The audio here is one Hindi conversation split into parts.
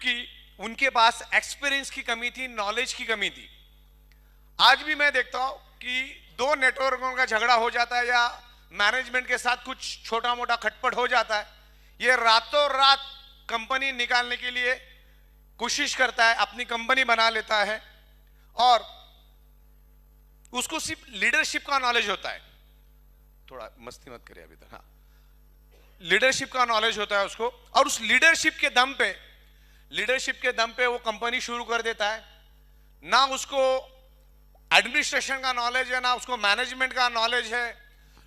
कि उनके पास एक्सपीरियंस की कमी थी, नॉलेज की कमी थी। आज भी मैं देखता हूं कि दो नेटवर्कों का झगड़ा हो जाता है या मैनेजमेंट के साथ कुछ छोटा मोटा खटपट हो जाता है, ये रातों रात कंपनी निकालने के लिए कोशिश करता है, अपनी कंपनी बना लेता है और उसको सिर्फ लीडरशिप का नॉलेज होता है। थोड़ा मस्ती मत करिए अभी तक। हाँ, लीडरशिप का नॉलेज होता है उसको, और उस लीडरशिप के दम पे वो कंपनी शुरू कर देता है। ना उसको एडमिनिस्ट्रेशन का नॉलेज है, ना उसको मैनेजमेंट का नॉलेज है,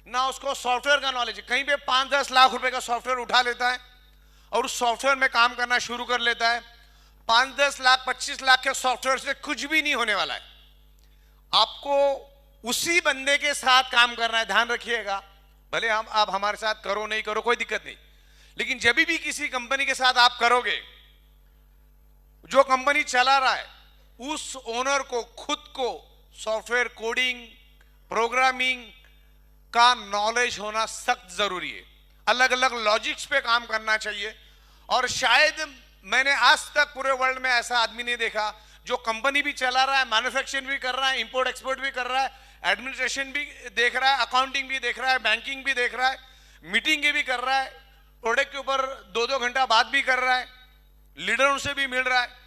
ना उसको सॉफ्टवेयर का नॉलेज है। कहीं पे 5-10 लाख रुपए का सॉफ्टवेयर उठा लेता है और उस सॉफ्टवेयर में काम करना शुरू कर लेता है। 5-10 लाख 25 लाख के सॉफ्टवेयर से कुछ भी नहीं होने वाला है। आपको उसी बंदे के साथ काम करना है, ध्यान रखिएगा। भले आप हमारे साथ करो नहीं करो कोई दिक्कत नहीं, लेकिन जब भी किसी कंपनी के साथ आप करोगे, जो कंपनी चला रहा है उस ओनर को खुद को सॉफ्टवेयर कोडिंग, प्रोग्रामिंग का नॉलेज होना सख्त जरूरी है। अलग अलग लॉजिक्स पे काम करना चाहिए। और शायद मैंने आज तक पूरे वर्ल्ड में ऐसा आदमी नहीं देखा जो कंपनी भी चला रहा है, मैन्युफैक्चरिंग भी कर रहा है, इंपोर्ट एक्सपोर्ट भी कर रहा है, एडमिनिस्ट्रेशन भी देख रहा है, अकाउंटिंग भी देख रहा है, बैंकिंग भी देख रहा है, मीटिंग भी कर रहा है, प्रोडक्ट के ऊपर 2-2 घंटा बात भी कर रहा है, लीडरों से भी मिल रहा है।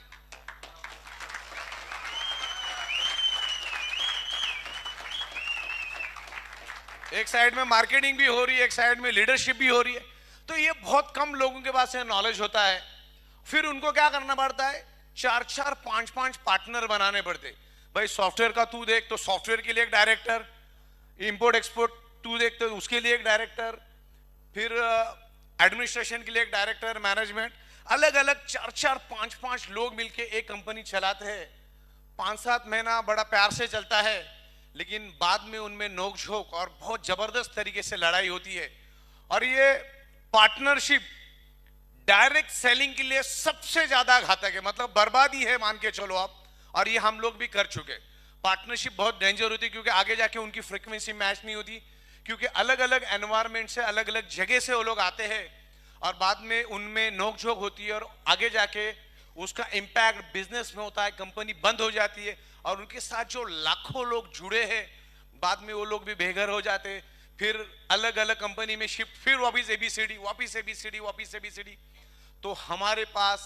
एक साइड में मार्केटिंग भी हो रही है, एक साइड में लीडरशिप भी हो रही है। तो ये बहुत कम लोगों के पास नॉलेज होता है। फिर उनको क्या करना पड़ता है, 4-4, 5-5 पार्टनर बनाने पड़ते। भाई सॉफ्टवेयर का तू देख तो सॉफ्टवेयर के लिए एक डायरेक्टर, इंपोर्ट एक्सपोर्ट तू देख तो उसके लिए एक डायरेक्टर, फिर एडमिनिस्ट्रेशन के लिए एक डायरेक्टर, मैनेजमेंट, अलग अलग 4-4, 5-5 लोग मिलके एक कंपनी चलाते हैं। 5-7 महीना बड़ा प्यार से चलता है, लेकिन बाद में उनमें नोकझोंक और बहुत जबरदस्त तरीके से लड़ाई होती है। और ये पार्टनरशिप डायरेक्ट सेलिंग के लिए सबसे ज्यादा घातक है, मतलब बर्बादी है मान के चलो आप। और ये हम लोग भी कर चुके। पार्टनरशिप बहुत डेंजर होती है क्योंकि आगे जाके उनकी फ्रीक्वेंसी मैच नहीं होती, क्योंकि अलग अलग एनवायरमेंट से, अलग अलग जगह से वो लोग आते हैं और बाद में उनमें नोकझोंक होती है और आगे जाके उसका इंपैक्ट बिजनेस में होता है, कंपनी बंद हो जाती है और उनके साथ जो लाखों लोग जुड़े हैं बाद में वो लोग भी बेघर हो जाते हैं। फिर अलग अलग कंपनी में शिफ्ट, फिर वापिस एबीसीडी, वापिस एबीसीडी, वापिस एबीसीडी। तो हमारे पास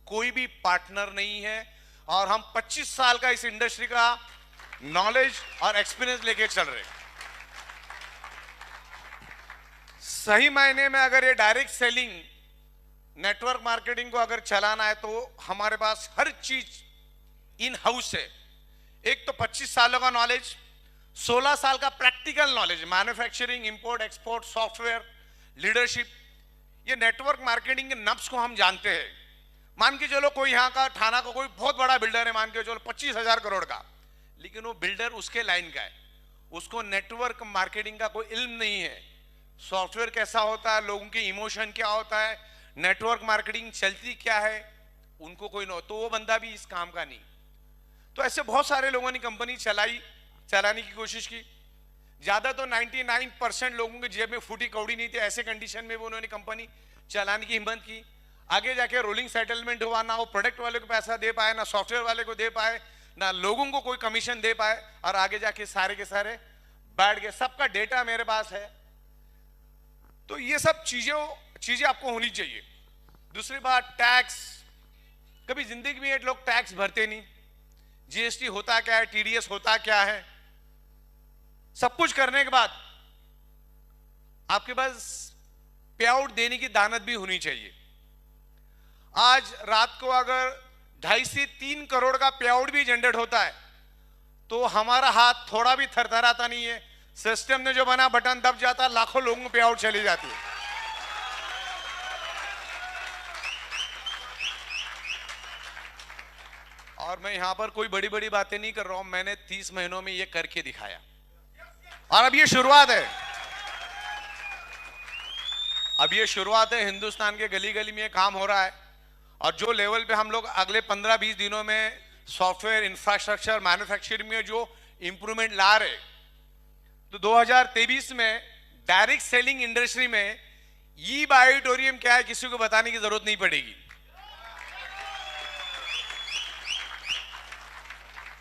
कोई भी पार्टनर नहीं है और हम 25 साल का इस इंडस्ट्री का नॉलेज और एक्सपीरियंस लेके चल रहे हैं। सही मायने में अगर ये डायरेक्ट सेलिंग, नेटवर्क मार्केटिंग को अगर चलाना है तो हमारे पास हर चीज इन हाउस है। एक तो 25 सालों का नॉलेज, 16 साल का practical knowledge, manufacturing, import export, software, leadership. ये नेटवर्क मार्केटिंग के नब्स को हम जानते हैं। मान के चलो कोई यहाँ का थाना का कोई बहुत बड़ा बिल्डर है, मान के चलो 25,000 करोड़ का, लेकिन वो बिल्डर उसके लाइन का है, उसको नेटवर्क मार्केटिंग का कोई इल्म नहीं है। सॉफ्टवेयर कैसा होता है, लोगों की इमोशन क्या होता है, नेटवर्क मार्केटिंग चलती क्या है, उनको कोई न, तो वो बंदा भी इस काम का नहीं। तो ऐसे बहुत सारे लोगों ने कंपनी चलाने की कोशिश की। ज्यादा तो 99% लोगों के जेब में फूटी कौड़ी नहीं थी, ऐसे कंडीशन में भी उन्होंने कंपनी चलाने की हिम्मत की। आगे जाके रोलिंग सेटलमेंट हुआ, ना वो प्रोडक्ट वाले को पैसा दे पाए, ना सॉफ्टवेयर वाले को दे पाए, ना लोगों को कोई कमीशन दे पाए, और आगे जाके सारे के सारे बैठ गए। सबका डेटा मेरे पास है। तो ये सब चीजें आपको होनी चाहिए। दूसरी बात, टैक्स, कभी जिंदगी में ये लोग टैक्स भरते नहीं। जीएसटी होता क्या है, टीडीएस होता क्या है, सब कुछ करने के बाद आपके पास पे आउट देने की दानत भी होनी चाहिए। आज रात को अगर 2.5 से 3 करोड़ का पे आउट भी जनरेट होता है तो हमारा हाथ थोड़ा भी थरथराता नहीं है। सिस्टम ने जो बना, बटन दब जाता, लाखों लोगों को पे आउट चली जाती है। और मैं यहां पर कोई बड़ी बड़ी बातें नहीं कर रहा हूं, मैंने 30 महीनों में ये करके दिखाया और अब ये शुरुआत है। अब ये शुरुआत है, हिंदुस्तान के गली गली में ये काम हो रहा है। और जो लेवल पे हम लोग अगले 15-20 दिनों में सॉफ्टवेयर, इंफ्रास्ट्रक्चर, मैन्युफैक्चरिंग में जो इंप्रूवमेंट ला रहे, तो 2023 में डायरेक्ट सेलिंग इंडस्ट्री में ई बायोटोरियम क्या है किसी को बताने की जरूरत नहीं पड़ेगी।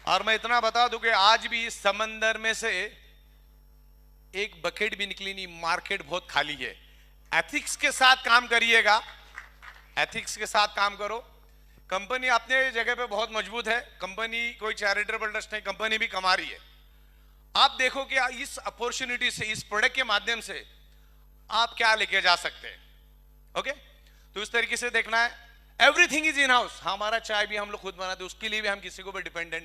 और मैं इतना बता दूं कि आज भी इस समंदर में से एक बकेट भी निकली नहीं, मार्केट बहुत खाली है। एथिक्स के साथ काम करिएगा, एथिक्स के साथ काम करो। कंपनी अपने जगह पे बहुत मजबूत है, कंपनी कोई चैरिटेबल ट्रस्ट नहीं, कंपनी भी कमा रही है। आप देखो कि इस अपॉर्चुनिटी से, इस प्रोडक्ट के माध्यम से आप क्या लेके जा सकते हैं। ओके, तो इस तरीके से देखना है। Everything is in house. हमारा चाय भी हम लोग खुद बनाते हैं, उसके लिए भी हम किसी को भी डिपेंडेंट